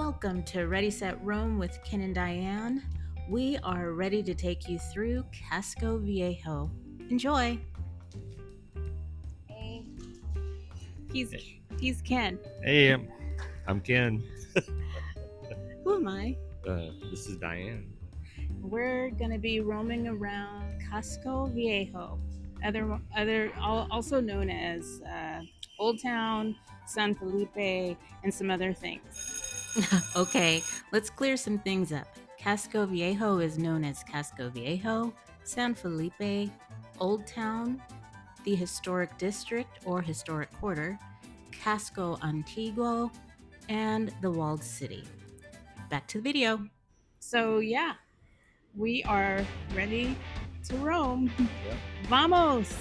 Welcome to Ready Set Rome with Ken and Diane. We are ready to take you through Casco Viejo. Enjoy. Hey, he's Ken. Hey, I'm Ken. Who am I? This is Diane. We're going to be roaming around Casco Viejo, also known as Old Town, San Felipe, and some other things. Okay, let's clear some things up. Casco Viejo is known as Casco Viejo, San Felipe, Old Town, the Historic District or Historic Quarter, Casco Antiguo, and the Walled City. Back to the video. So yeah, we are ready to roam. Yeah. Vamos!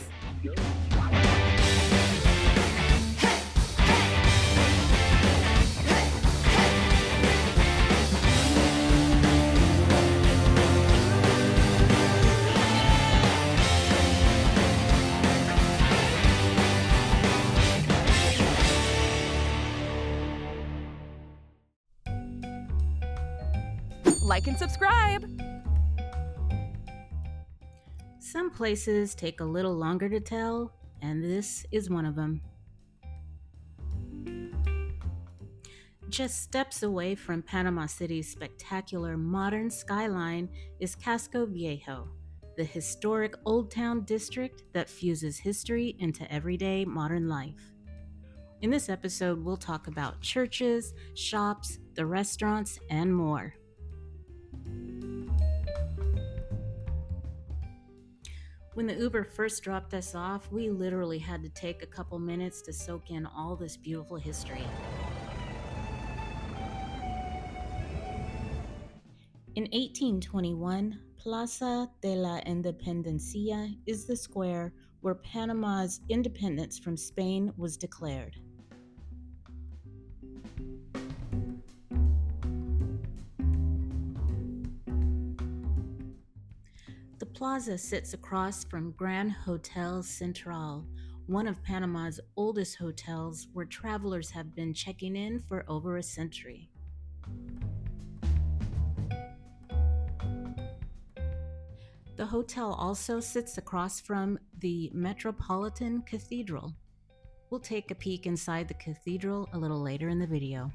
Like and subscribe. Some places take a little longer to tell, and this is one of them. Just steps away from Panama City's spectacular modern skyline is Casco Viejo, the historic Old Town district that fuses history into everyday modern life. In this episode, we'll talk about churches, shops, the restaurants, and more. When the Uber first dropped us off, we literally had to take a couple minutes to soak in all this beautiful history. In 1821, Plaza de la Independencia is the square where Panama's independence from Spain was declared. The plaza sits across from Grand Hotel Central, one of Panama's oldest hotels where travelers have been checking in for over a century. The hotel also sits across from the Metropolitancathedral. We'll take a peek inside the cathedral a little later in the video.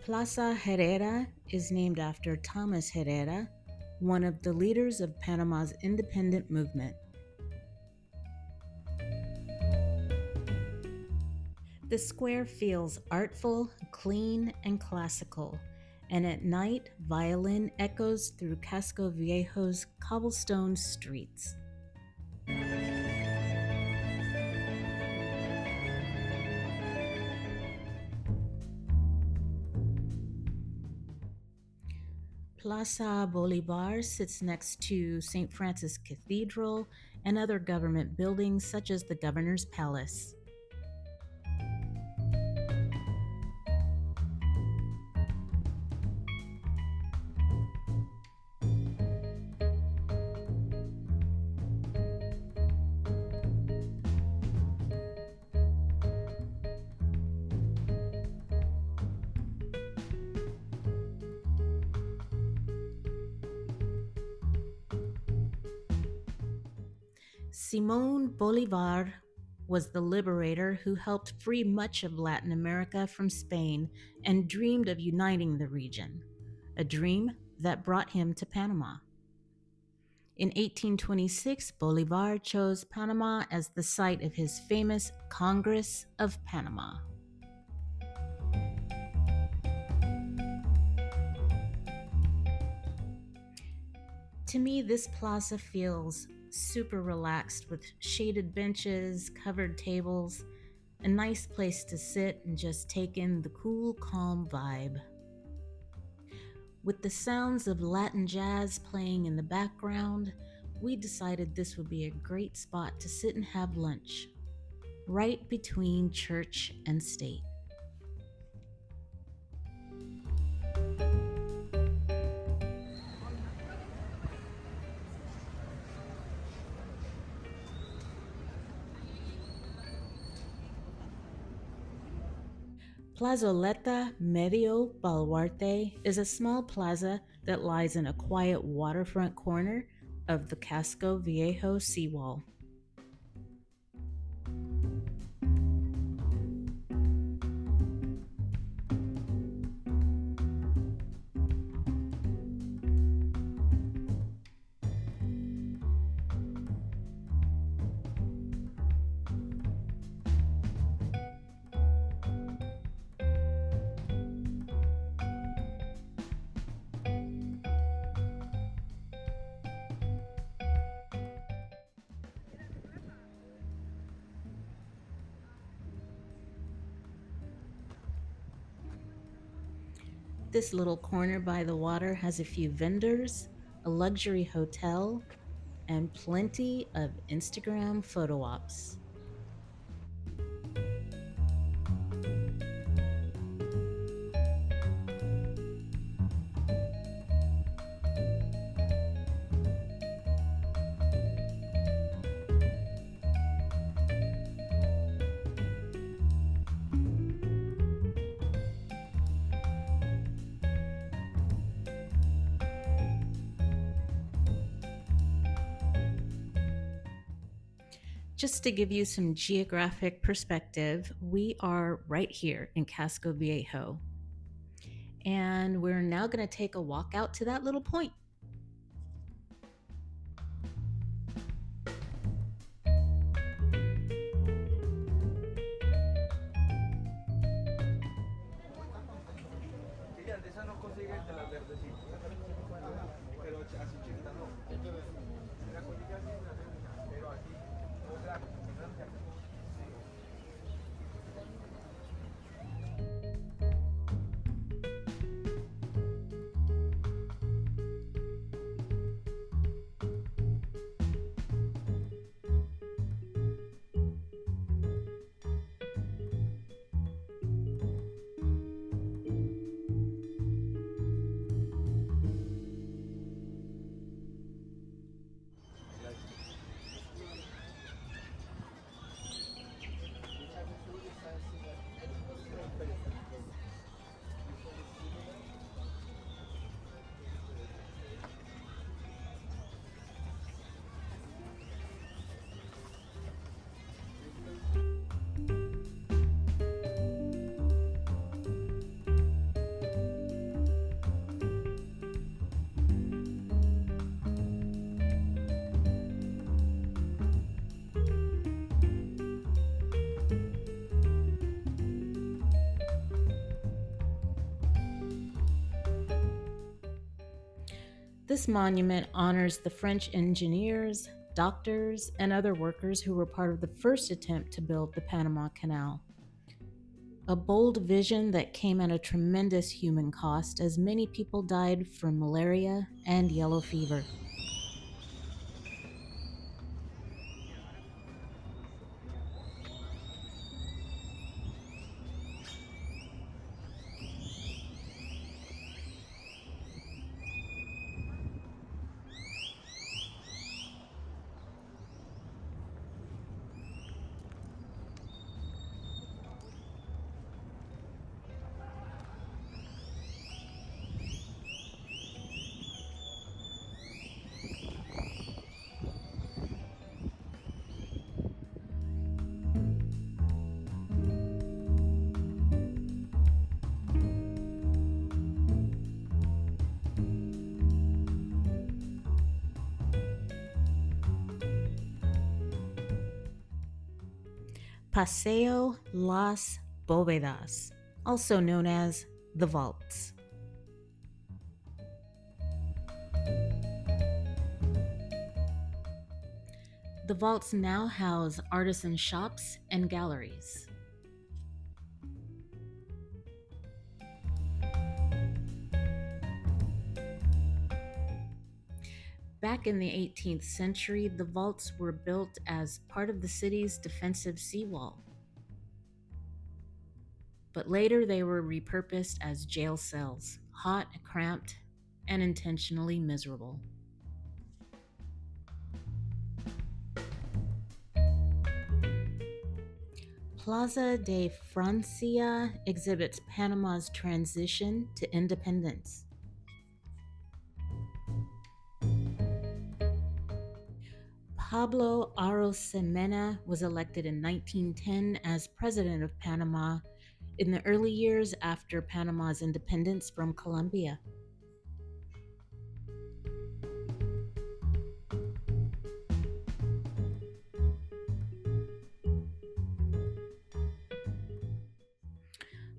Plaza Herrera is named after Thomas Herrera, one of the leaders of Panama's independent movement. The square feels artful, clean, and classical, and at night, violin echoes through Casco Viejo's cobblestone streets. Plaza Bolivar sits next to St. Francis Cathedral and other government buildings such as the Governor's Palace. Simón Bolívar was the liberator who helped free much of Latin America from Spain and dreamed of uniting the region, a dream that brought him to Panama. In 1826, Bolívar chose Panama as the site of his famous Congress of Panama. To me, this plaza feels super relaxed with shaded benches, covered tables, a nice place to sit and just take in the cool, calm vibe. With the sounds of Latin jazz playing in the background, we decided this would be a great spot to sit and have lunch, right between church and state. Plazoleta Medio Baluarte is a small plaza that lies in a quiet waterfront corner of the Casco Viejo seawall. This little corner by the water has a few vendors, a luxury hotel, and plenty of Instagram photo ops. Just to give you some geographic perspective, we are right here in Casco Viejo. And we're now going to take a walk out to that little point. This monument honors the French engineers, doctors, and other workers who were part of the first attempt to build the Panama Canal. A bold vision that came at a tremendous human cost, as many people died from malaria and yellow fever. Paseo Las Bóvedas, also known as the Vaults. The vaults now house artisan shops and galleries. Back in the 18th century, the vaults were built as part of the city's defensive seawall. But later they were repurposed as jail cells, hot, cramped, and intentionally miserable. Plaza de Francia exhibits Panama's transition to independence. Pablo Arosemena was elected in 1910 as president of Panama in the early years after Panama's independence from Colombia.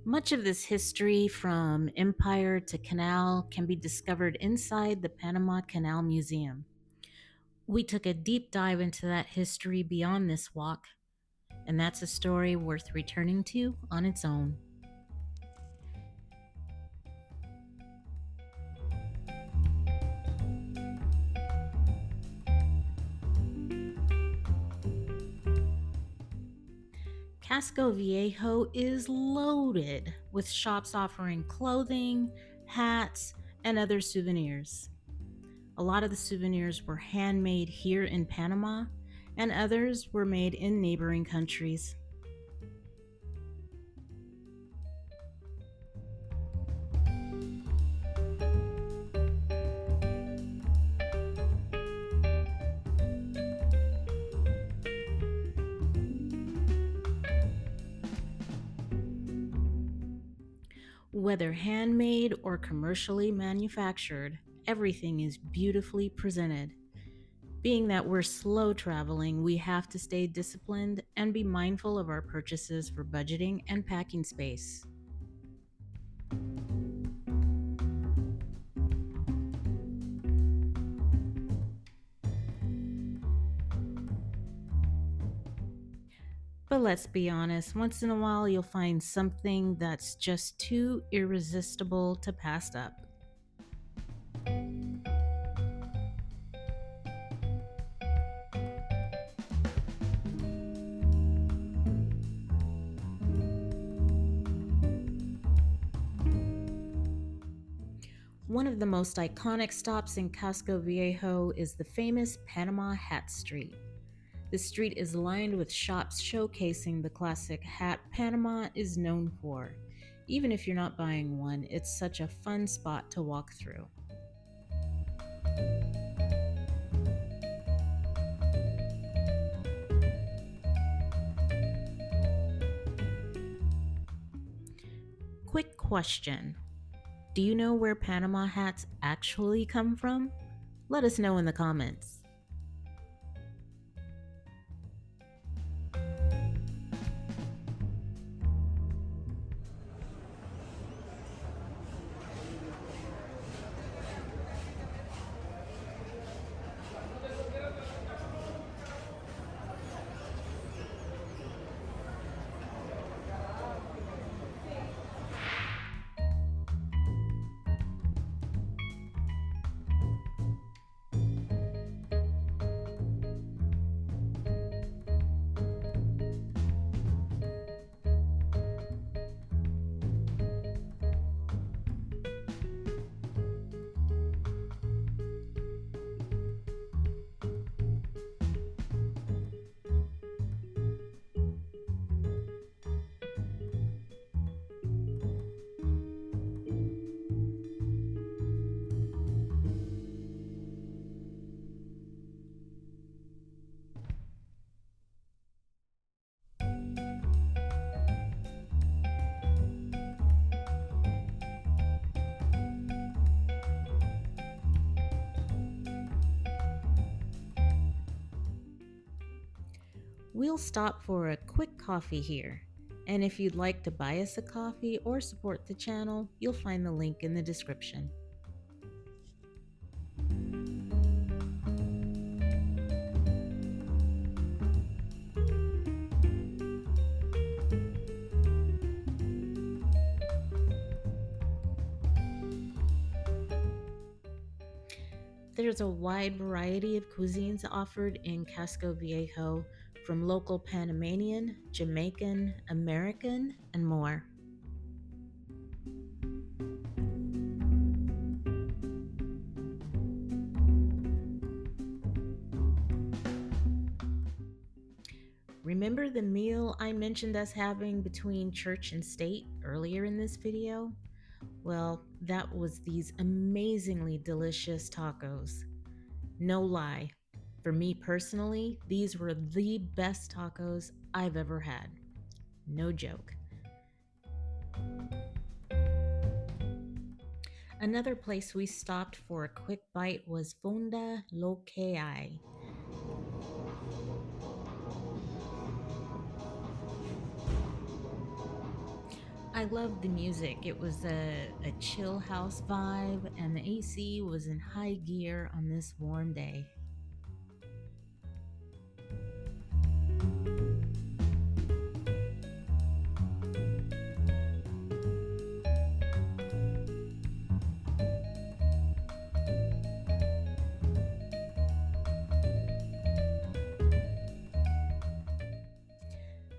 Much of this history, from empire to canal, can be discovered inside the Panama Canal Museum. We took a deep dive into that history beyond this walk, and that's a story worth returning to on its own. Casco Viejo is loaded with shops offering clothing, hats, and other souvenirs. A lot of the souvenirs were handmade here in Panama, and others were made in neighboring countries. Whether handmade or commercially manufactured, everything is beautifully presented. Being that we're slow traveling, we have to stay disciplined and be mindful of our purchases for budgeting and packing space. But let's be honest, once in a while you'll find something that's just too irresistible to pass up. One of the most iconic stops in Casco Viejo is the famous Panama Hat Street. The street is lined with shops showcasing the classic hat Panama is known for. Even if you're not buying one, it's such a fun spot to walk through. Quick question. Do you know where Panama hats actually come from? Let us know in the comments. We'll stop for a quick coffee here, and if you'd like to buy us a coffee or support the channel, you'll find the link in the description. There's a wide variety of cuisines offered in Casco Viejo, from local Panamanian, Jamaican, American, and more. Remember the meal I mentioned us having between church and state earlier in this video? Well, that was these amazingly delicious tacos. No lie, for me personally, these were the best tacos I've ever had. No joke. Another place we stopped for a quick bite was Fondaloquehay. I loved the music. It was a chill house vibe, and the AC was in high gear on this warm day.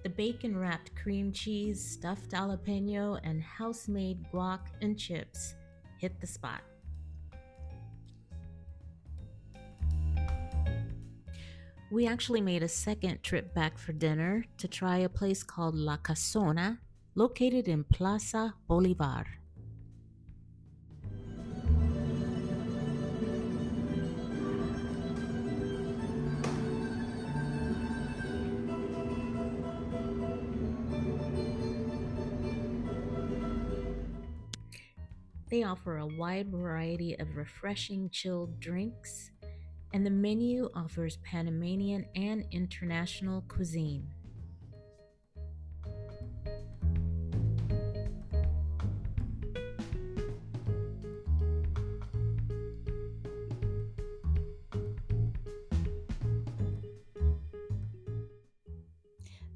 The bacon-wrapped cream cheese, stuffed jalapeno, and house-made guac and chips hit the spot. We actually made a second trip back for dinner to try a place called Lacasona, located in Plaza Bolivar. They offer a wide variety of refreshing chilled drinks, and the menu offers Panamanian and international cuisine.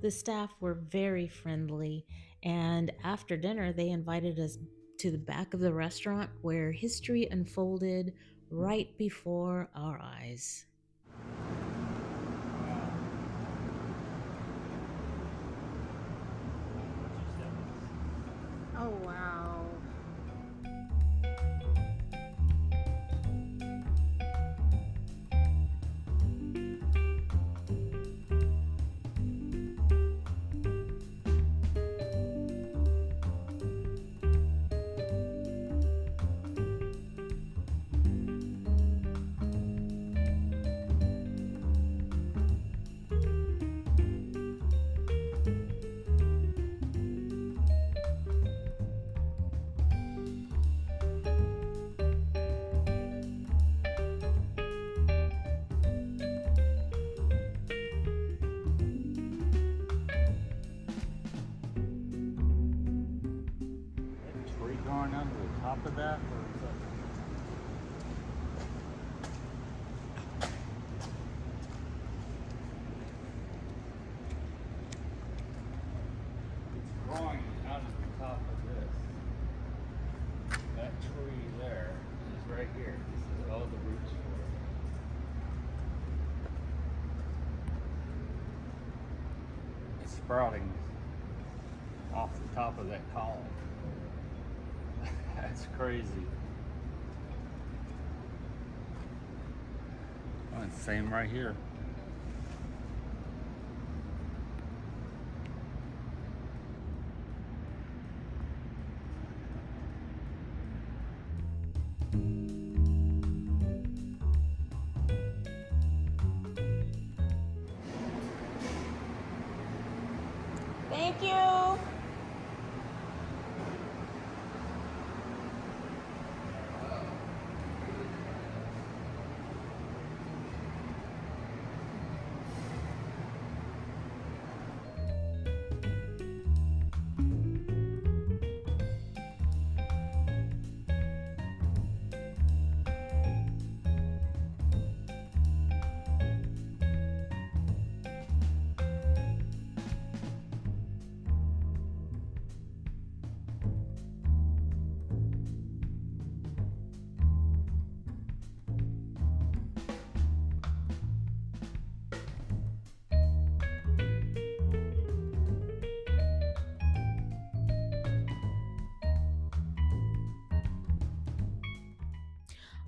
The staff were very friendly, and after dinner, they invited us to the back of the restaurant where history unfolded right before our eyes. Oh, wow. Going under the top of that, or is that? It's growing out of the top of this. That tree there is right here. This is all the roots for it. It's sprouting off the top of that column. That's crazy. Oh, it's same right here. Thank you.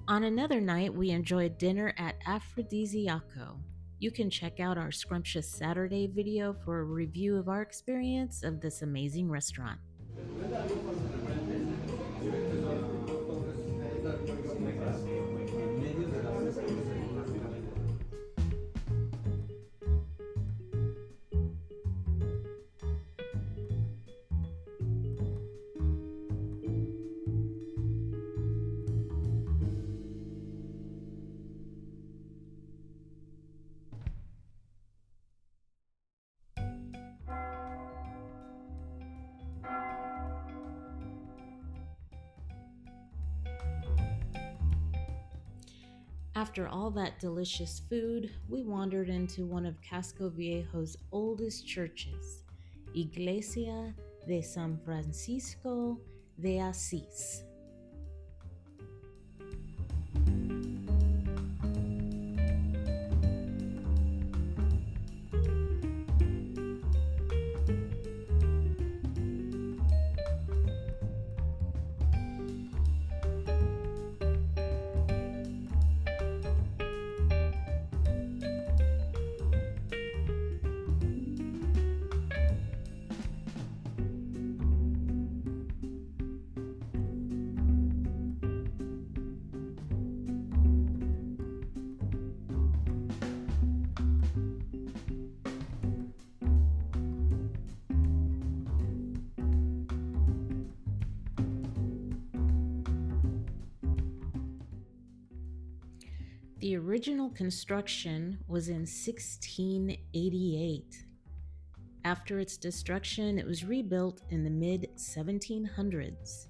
On another night, we enjoyed dinner at Afrodisiaco. You can check out our Scrumptious Saturday video for a review of our experience of this amazing restaurant. After all that delicious food, we wandered into one of Casco Viejo's oldest churches, Iglesia de San Francisco de Asís. The original construction was in 1688. After its destruction, it was rebuilt in the mid-1700s.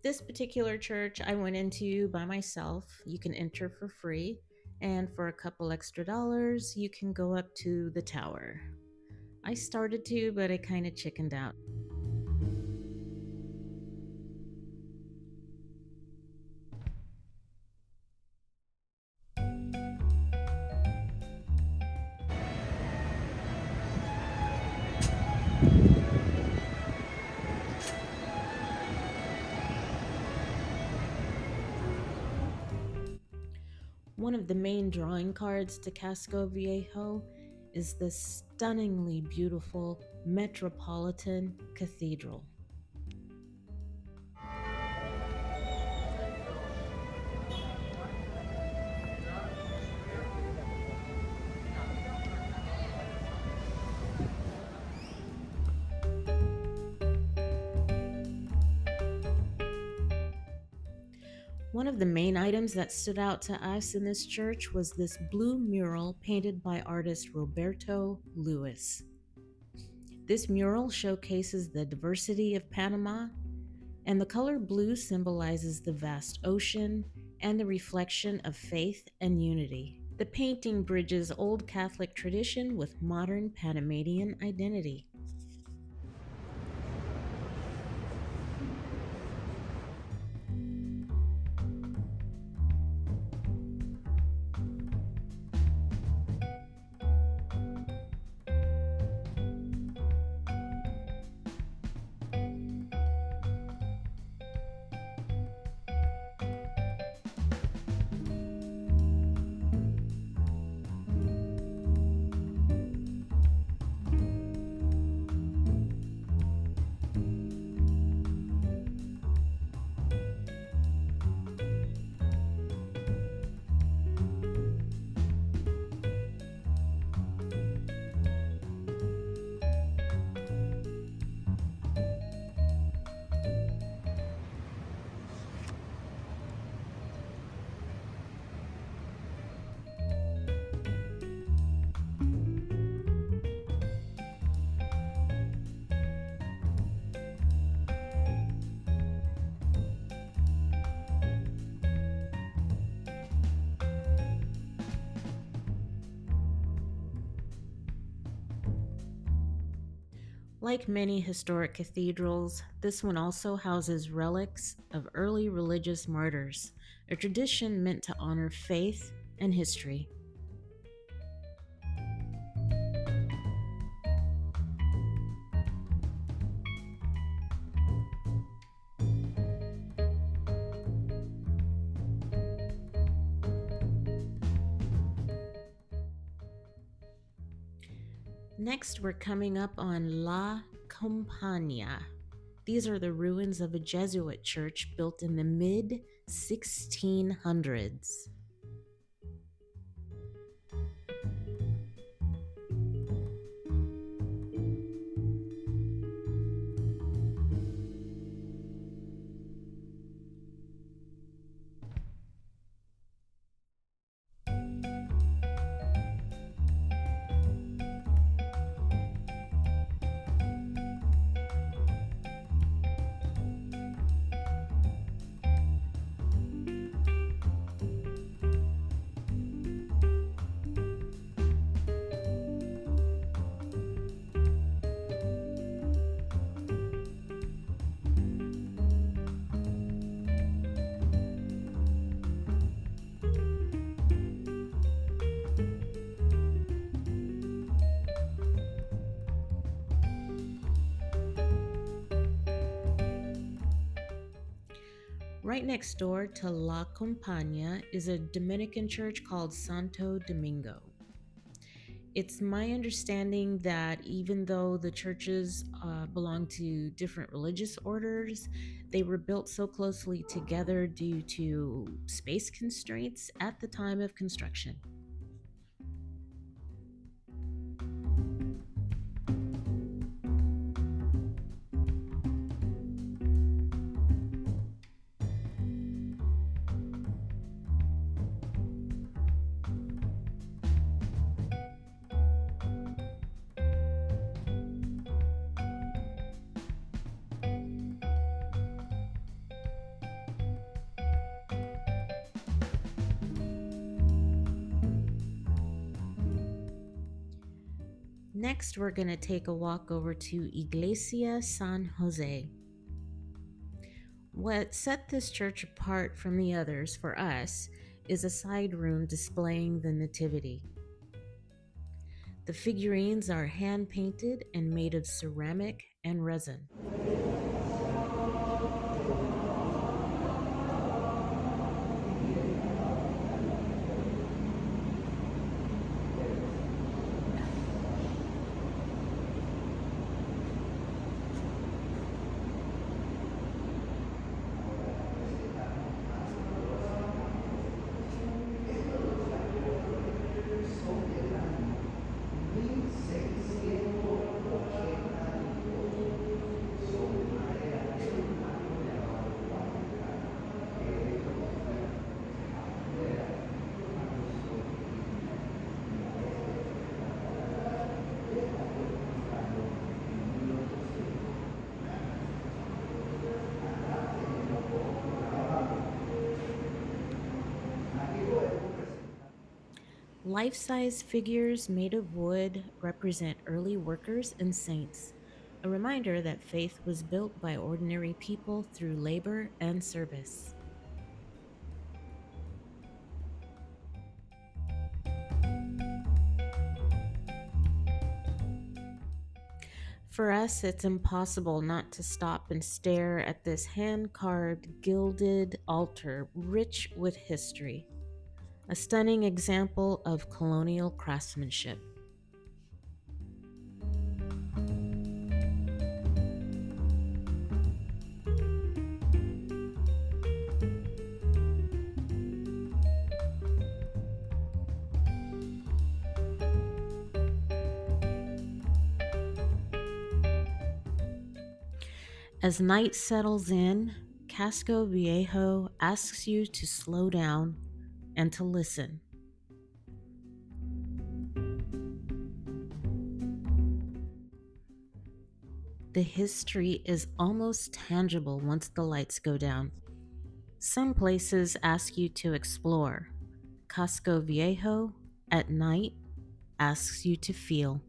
This particular church I went into by myself. You can enter for free, and for a couple extra dollars, you can go up to the tower. I started to, but I kind of chickened out. One of the main drawing cards to Casco Viejo is the stunningly beautiful Metropolitan Cathedral. One of the main items that stood out to us in this church was this blue mural painted by artist Roberto Luis. This mural showcases the diversity of Panama, and the color blue symbolizes the vast ocean and the reflection of faith and unity. The painting bridges old Catholic tradition with modern Panamanian identity. Like many historic cathedrals, this one also houses relics of early religious martyrs, a tradition meant to honor faith and history. Next, we're coming up on La Compagnia. These are the ruins of a Jesuit church built in the mid 1600s. Right next door to La Compagnia is a Dominican church called Santo Domingo. It's my understanding that even though the churches belong to different religious orders, they were built so closely together due to space constraints at the time of construction. Next, we're going to take a walk over to Iglesia San José. What set this church apart from the others for us is a side room displaying the Nativity. The figurines are hand painted and made of ceramic and resin. Life-size figures made of wood represent early workers and saints, a reminder that faith was built by ordinary people through labor and service. For us, it's impossible not to stop and stare at this hand-carved, gilded altar rich with history, a stunning example of colonial craftsmanship. As night settles in, Casco Viejo asks you to slow down and to listen. The history is almost tangible once the lights go down. Some places ask you to explore. Casco Viejo, at night, asks you to feel.